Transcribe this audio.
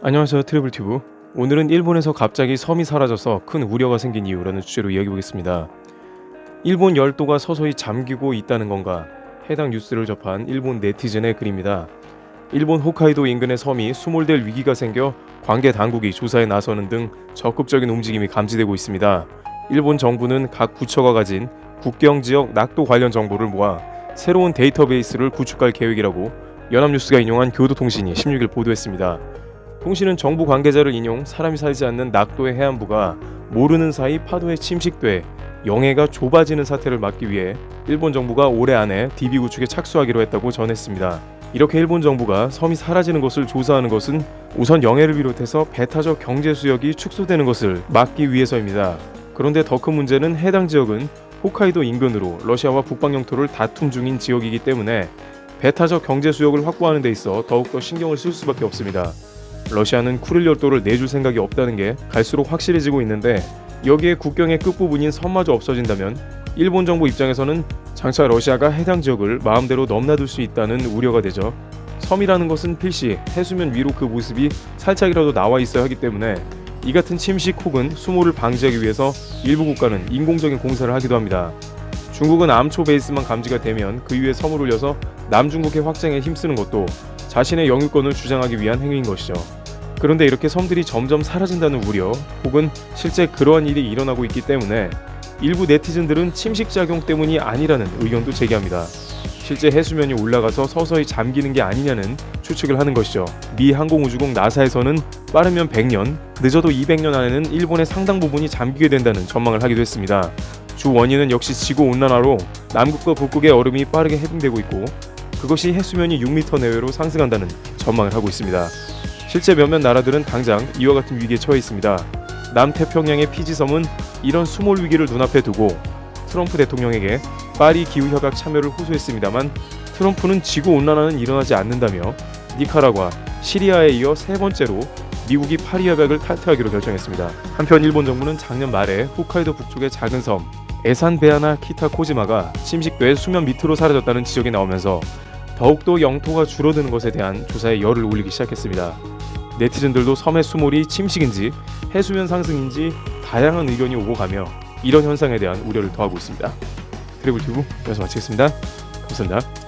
안녕하세요, 트래블튜브. 오늘은 일본에서 갑자기 섬이 사라져서 큰 우려가 생긴 이유라는 주제로 이야기해보겠습니다. 일본 열도가 서서히 잠기고 있다는 건가? 해당 뉴스를 접한 일본 네티즌의 글입니다. 일본 홋카이도 인근의 섬이 수몰될 위기가 생겨 관계 당국이 조사에 나서는 등 적극적인 움직임이 감지되고 있습니다. 일본 정부는 각 부처가 가진 국경지역 낙도 관련 정보를 모아 새로운 데이터베이스를 구축할 계획이라고 연합뉴스가 인용한 교도통신이 16일 보도했습니다. 통신은 정부 관계자를 인용 사람이 살지 않는 낙도의 해안부가 모르는 사이 파도에 침식돼 영해가 좁아지는 사태를 막기 위해 일본 정부가 올해 안에 DB 구축에 착수하기로 했다고 전했습니다. 이렇게 일본 정부가 섬이 사라지는 것을 조사하는 것은 우선 영해를 비롯해서 배타적 경제 수역이 축소되는 것을 막기 위해서입니다. 그런데 더 큰 문제는 해당 지역은 홋카이도 인근으로 러시아와 북방 영토를 다툼 중인 지역이기 때문에 배타적 경제 수역을 확보하는 데 있어 더욱더 신경을 쓸 수밖에 없습니다. 러시아는 쿠릴 열도를 내줄 생각이 없다는 게 갈수록 확실해지고 있는데 여기에 국경의 끝부분인 섬마저 없어진다면 일본 정부 입장에서는 장차 러시아가 해당 지역을 마음대로 넘나들 수 있다는 우려가 되죠. 섬이라는 것은 필시 해수면 위로 그 모습이 살짝이라도 나와 있어야 하기 때문에 이 같은 침식 혹은 수모를 방지하기 위해서 일부 국가는 인공적인 공사를 하기도 합니다. 중국은 암초 베이스만 감지가 되면 그 위에 섬을 올려서 남중국해 확장에 힘쓰는 것도 자신의 영유권을 주장하기 위한 행위인 것이죠. 그런데 이렇게 섬들이 점점 사라진다는 우려 혹은 실제 그러한 일이 일어나고 있기 때문에 일부 네티즌들은 침식작용 때문이 아니라는 의견도 제기합니다. 실제 해수면이 올라가서 서서히 잠기는 게 아니냐는 추측을 하는 것이죠. 미 항공우주국 나사에서는 빠르면 100년, 늦어도 200년 안에는 일본의 상당 부분이 잠기게 된다는 전망을 하기도 했습니다. 주 원인은 역시 지구온난화로 남극과 북극의 얼음이 빠르게 해빙되고 있고 그것이 해수면이 6m 내외로 상승한다는 전망을 하고 있습니다. 실제 몇몇 나라들은 당장 이와 같은 위기에 처해 있습니다. 남태평양의 피지섬은 이런 수몰 위기를 눈앞에 두고 트럼프 대통령에게 파리 기후협약 참여를 호소했습니다만 트럼프는 지구온난화는 일어나지 않는다며 니카라과, 시리아에 이어 세 번째로 미국이 파리 협약을 탈퇴하기로 결정했습니다. 한편 일본 정부는 작년 말에 홋카이도 북쪽의 작은 섬 에산베아나 키타코지마가 침식돼 수면 밑으로 사라졌다는 지적이 나오면서 더욱더 영토가 줄어드는 것에 대한 조사에 열을 올리기 시작했습니다. 네티즌들도 섬의 수몰이 침식인지 해수면 상승인지 다양한 의견이 오고 가며 이런 현상에 대한 우려를 더하고 있습니다. 트래블튜브 여기서 마치겠습니다. 감사합니다.